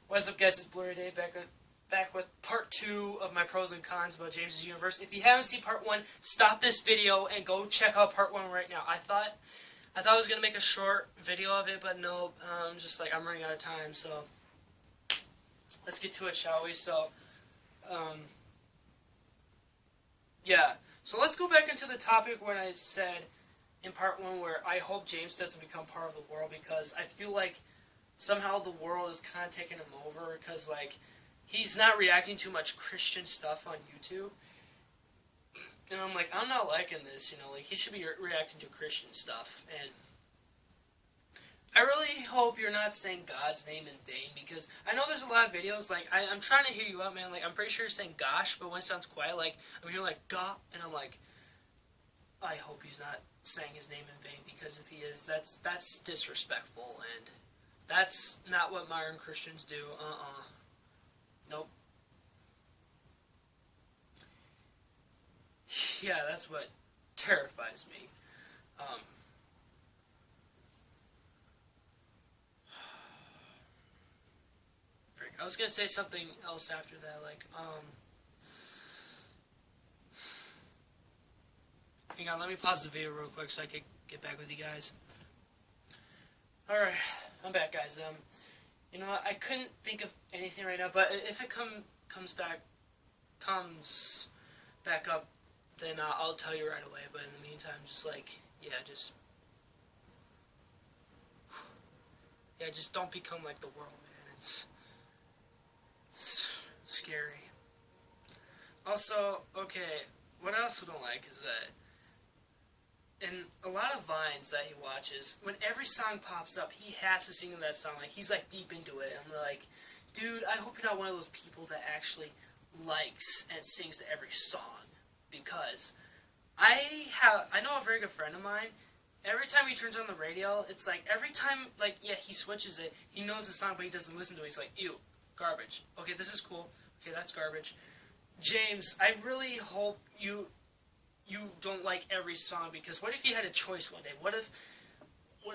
What's up, guys? It's Blu-rayDave back with part 2 of my pros and cons about James's Universe. If you haven't seen part 1, stop this video and go check out part 1 right now. I thought I was gonna make a short video of it, but no, just like I'm running out of time. So let's get to it, shall we? So, yeah. So let's go back into the topic when I said in part 1 where I hope James doesn't become part of the world, because I feel like somehow the world is kind of taking him over, because like he's not reacting to much Christian stuff on YouTube, and I'm like, I'm not liking this, you know, like he should be reacting to Christian stuff. And I really hope you're not saying God's name in vain, because I know there's a lot of videos, like, I'm trying to hear you out, man, like, I'm pretty sure you're saying gosh, but when it sounds quiet, like, I'm hearing, like, God, and I'm like, I hope he's not saying his name in vain, because if he is, that's disrespectful, and that's not what modern Christians do, nope. Yeah, that's what terrifies me, I was gonna say something else after that, like, hang on, let me pause the video real quick so I can get back with you guys. Alright, I'm back, guys. You know what, I couldn't think of anything right now, but if it comes back up, then I'll tell you right away. But in the meantime, just like, just don't become like the world, man. It's scary. Also, okay, what I also don't like is that in a lot of Vines that he watches, when every song pops up, he has to sing in that song. Like, he's like deep into it. I'm like, dude, I hope you're not one of those people that actually likes and sings to every song, because I know a very good friend of mine. Every time he turns on the radio, it's like every time, like, yeah, he switches it. He knows the song, but he doesn't listen to it. He's like, ew, garbage. Okay, this is cool. Okay, that's garbage. James, I really hope you don't like every song, because what if you had a choice one day? What if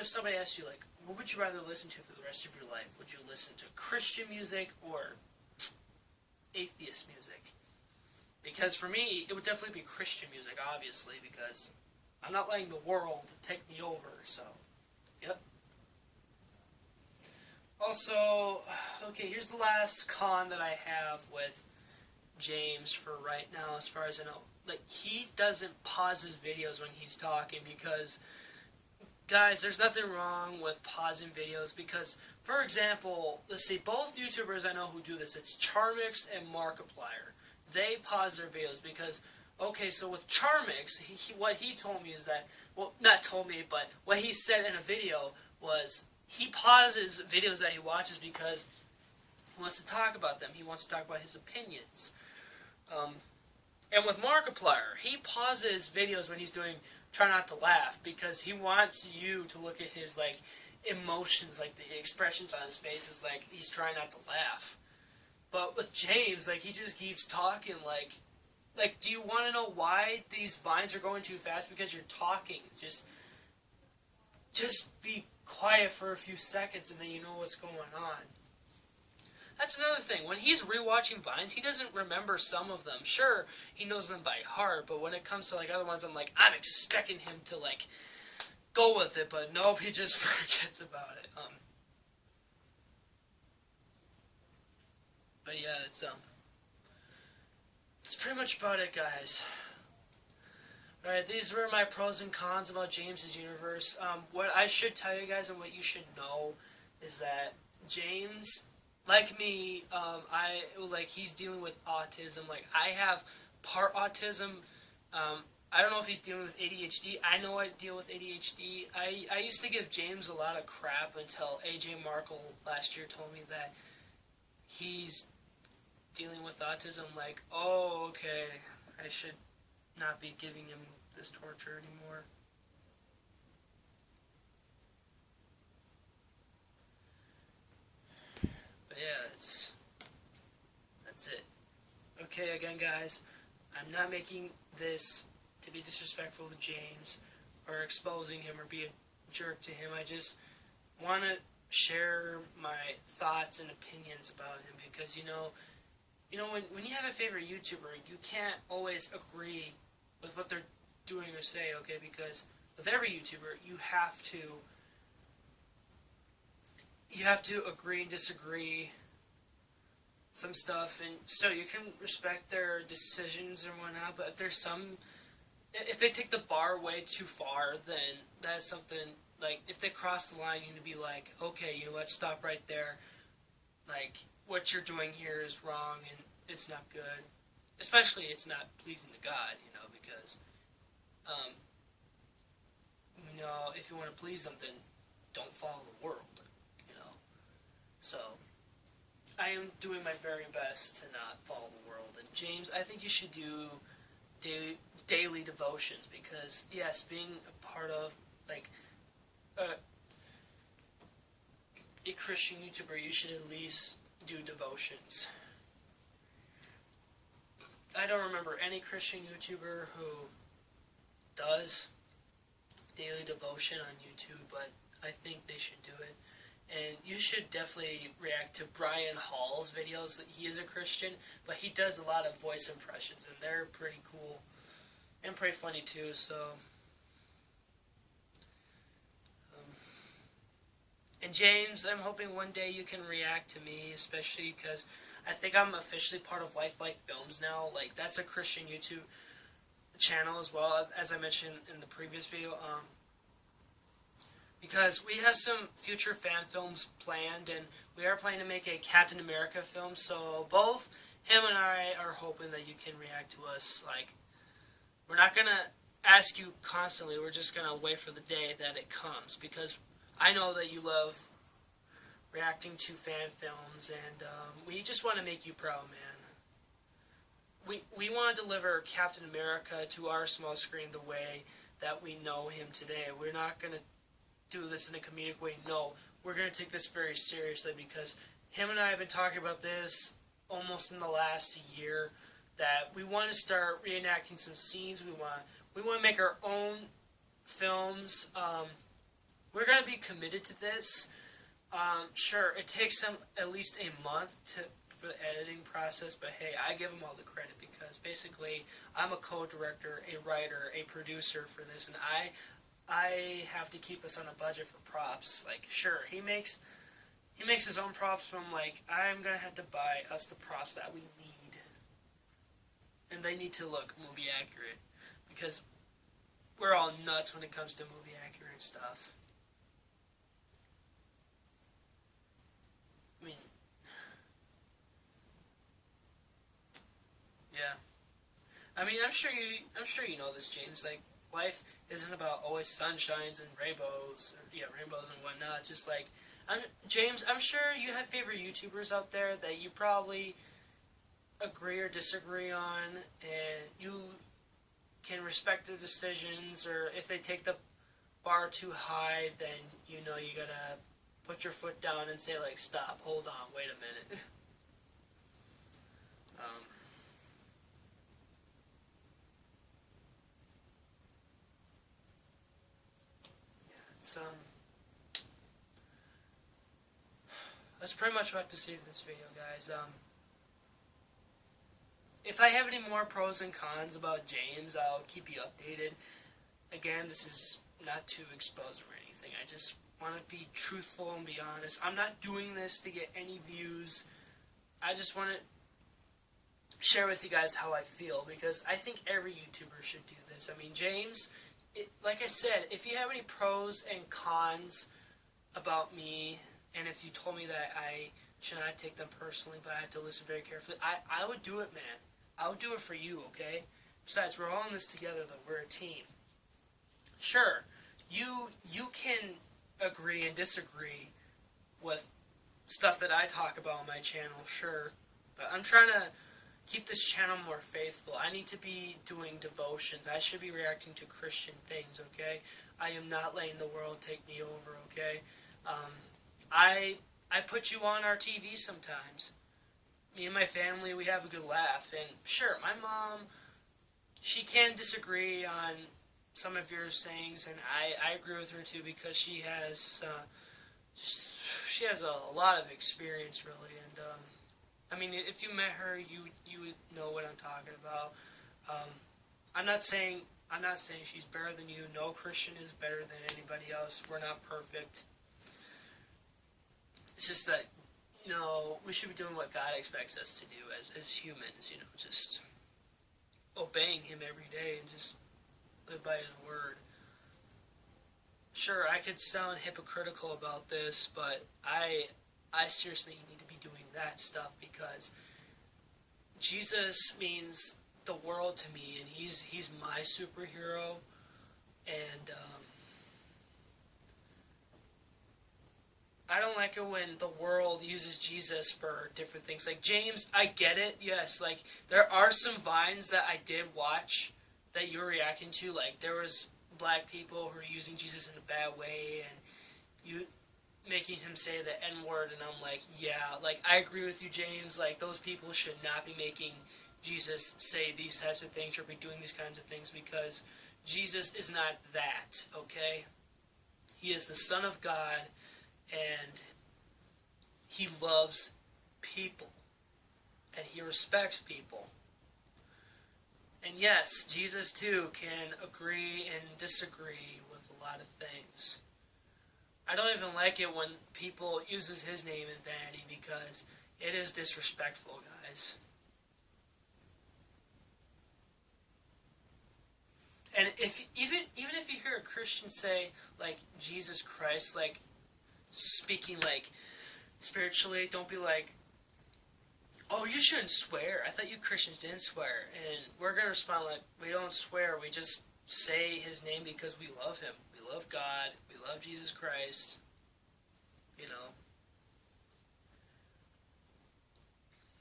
somebody asked you, like, what would you rather listen to for the rest of your life? Would you listen to Christian music or atheist music? Because for me, it would definitely be Christian music, obviously, because I'm not letting the world take me over, so, yep. Also, okay, here's the last con that I have with James for right now, as far as I know. Like, he doesn't pause his videos when he's talking, because, guys, there's nothing wrong with pausing videos, because, for example, let's see, both YouTubers I know who do this, it's Charmix and Markiplier. They pause their videos because, okay, so with Charmix, what he told me is that, well, not told me, but what he said in a video was he pauses videos that he watches because he wants to talk about them. He wants to talk about his opinions. And with Markiplier, he pauses videos when he's doing Try Not to Laugh, because he wants you to look at his, like, emotions, like the expressions on his face is like he's trying not to laugh. But with James, like, he just keeps talking, like, do you want to know why these Vines are going too fast? Because you're talking. Just be quiet for a few seconds, and then you know what's going on. That's another thing. When he's rewatching Vines, he doesn't remember some of them. Sure, he knows them by heart, but when it comes to, like, other ones, I'm expecting him to, like, go with it, but nope, he just forgets about it. But yeah, it's pretty much about it, guys. Alright, these were my pros and cons about James's Universe. What I should tell you guys and what you should know is that James, like me, he's dealing with autism. Like, I have part autism. I don't know if he's dealing with ADHD. I know I deal with ADHD. I used to give James a lot of crap until AJ Markle last year told me that he's dealing with autism. Like, oh, okay, I should not be giving him this torture anymore. But yeah, that's it. Okay, again, guys, I'm not making this to be disrespectful to James or exposing him or be a jerk to him. I just want to share my thoughts and opinions about him, because when you have a favorite YouTuber, you can't always agree with what they're doing or say, okay? Because with every YouTuber, you have to agree and disagree some stuff, and still you can respect their decisions and whatnot. But if they take the bar way too far, then that's something, like, if they cross the line, you need to be like, okay, you know what, stop right there. Like, what you're doing here is wrong, and it's not good. Especially, it's not pleasing to God, because, if you want to please them, then don't follow the world, So, I am doing my very best to not follow the world. And James, I think you should do daily devotions, because, yes, being a part of, like, a Christian YouTuber, you should at least do devotions. I don't remember any Christian YouTuber who does daily devotion on YouTube, but I think they should do it. And you should definitely react to Brian Hall's videos. He is a Christian, but he does a lot of voice impressions, and they're pretty cool and pretty funny too. So, and James, I'm hoping one day you can react to me, especially because I think I'm officially part of Lifelike Films now. Like, that's a Christian YouTube channel as well, as I mentioned in the previous video. Because we have some future fan films planned, and we are planning to make a Captain America film, so both him and I are hoping that you can react to us. Like, we're not going to ask you constantly, we're just going to wait for the day that it comes, because I know that you love reacting to fan films, and we just want to make you proud, man. We want to deliver Captain America to our small screen the way that we know him today. We're not going to do this in a comedic way. No, we're going to take this very seriously, because him and I have been talking about this almost in the last year, that we want to start reenacting some scenes. We want to make our own films. We're going to be committed to this. Sure, it takes him at least a month for the editing process, but hey, I give him all the credit, because basically I'm a co-director, a writer, a producer for this, and I have to keep us on a budget for props. Like, sure, he makes his own props from, like, I'm gonna have to buy us the props that we need, and they need to look movie accurate, because we're all nuts when it comes to movie accurate stuff. I mean, yeah. I mean, I'm sure you know this, James. Like, life isn't about always sunshines and rainbows and whatnot. Just like, James, I'm sure you have favorite YouTubers out there that you probably agree or disagree on, and you can respect their decisions, or if they take the bar too high, then you gotta put your foot down and say, like, stop, hold on, wait a minute. That's pretty much what I have to say for this video, guys. If I have any more pros and cons about James, I'll keep you updated. Again, this is not to expose or anything. I just want to be truthful and be honest. I'm not doing this to get any views. I just want to share with you guys how I feel, because I think every YouTuber should do this. I mean, James, like I said, if you have any pros and cons about me, and if you told me that I should not take them personally, but I have to listen very carefully, I would do it, man. I would do it for you, okay? Besides, we're all in this together, though. We're a team. Sure, you can agree and disagree with stuff that I talk about on my channel, sure. But I'm trying to keep this channel more faithful. I need to be doing devotions. I should be reacting to Christian things, okay? I am not letting the world take me over, okay? I put you on our TV sometimes. Me and my family, we have a good laugh. And sure, my mom, she can disagree on some of your sayings, and I agree with her too, because she has she has a lot of experience, really, and I mean, if you met her, you would know what I'm talking about. Um, I'm not saying she's better than you. No Christian is better than anybody else. We're not perfect. It's just that, we should be doing what God expects us to do as humans. Just obeying Him every day and just live by His word. Sure, I could sound hypocritical about this, but I seriously need to be doing that stuff because Jesus means the world to me, and he's my superhero, and I don't like it when the world uses Jesus for different things. Like, James, I get it, yes, like, there are some vines that I did watch that you were reacting to, like, there was black people who are using Jesus in a bad way, and you making him say the N-word, and I'm like, yeah, like, I agree with you, James, like, those people should not be making Jesus say these types of things or be doing these kinds of things, because Jesus is not that, okay? He is the Son of God, and He loves people, and He respects people. And yes, Jesus too can agree and disagree with a lot of things. I don't even like it when people uses His name in vanity, because it is disrespectful, guys. And even if you hear a Christian say, like, Jesus Christ, like, speaking, like, spiritually, don't be like, oh, you shouldn't swear. I thought you Christians didn't swear. And we're going to respond like, we don't swear. We just say His name because we love Him. We love God. We love Jesus Christ.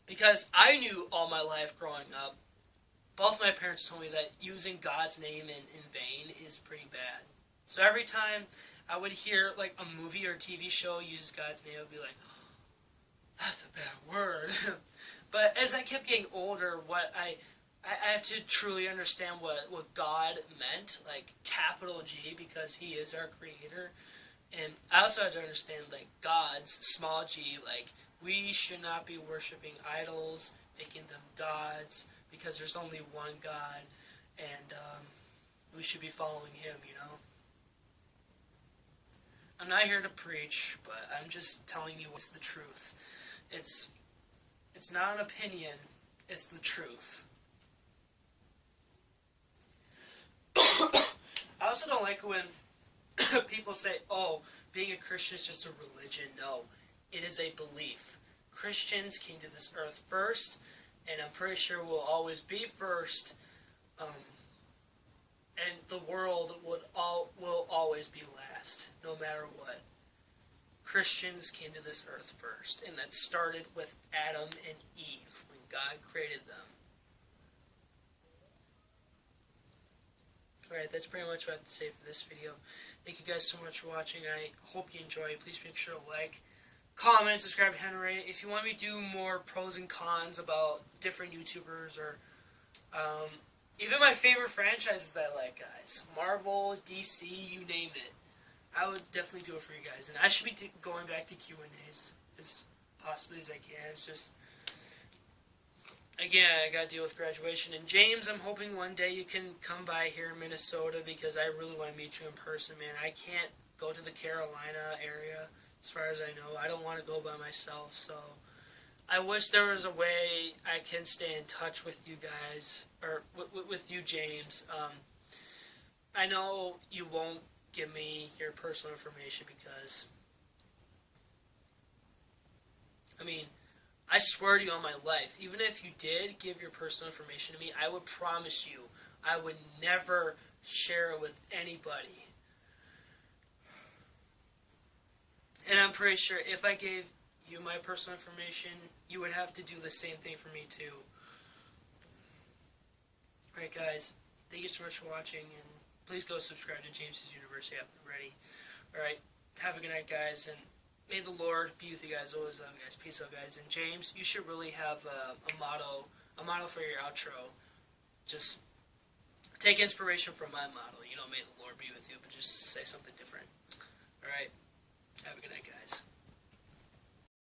Because I knew all my life growing up, both my parents told me that using God's name in vain is pretty bad. So every time I would hear, like, a movie or a TV show uses God's name, I would be like, oh, that's a bad word. But as I kept getting older, what I have to truly understand what God meant, like capital G, because He is our Creator. And I also have to understand, like, God's small g, like, we should not be worshiping idols, making them gods, because there's only one God, and we should be following Him, I'm not here to preach, but I'm just telling you what's the truth. It's not an opinion, it's the truth. I also don't like when people say, oh, being a Christian is just a religion. No, it is a belief. Christians came to this earth first, and I'm pretty sure will always be first, and the world will always be last, no matter what. Christians came to this earth first, and that started with Adam and Eve, when God created them. Alright, that's pretty much what I have to say for this video. Thank you guys so much for watching. I hope you enjoy. Please make sure to like, comment, subscribe, and rate. If you want me to do more pros and cons about different YouTubers, or even my favorite franchises that I like, guys. Marvel, DC, you name it. I would definitely do it for you guys. And I should be going back to Q&As as possibly as I can. It's just, again, I got to deal with graduation. And James, I'm hoping one day you can come by here in Minnesota, because I really want to meet you in person, man. I can't go to the Carolina area, as far as I know. I don't want to go by myself, so I wish there was a way I can stay in touch with you guys, or with you, James. I know you won't give me your personal information, because, I mean, I swear to you on my life, even if you did give your personal information to me, I would promise you I would never share it with anybody. And I'm pretty sure if I gave you my personal information, you would have to do the same thing for me too. Alright guys, thank you so much for watching, and please go subscribe to James's YouNiverse app already. Alright, have a good night, guys, and may the Lord be with you guys. Always love you guys. Peace out, guys. And James, you should really have a motto for your outro. Just take inspiration from my motto. May the Lord be with you, but just say something different. Alright, Have a good night, guys.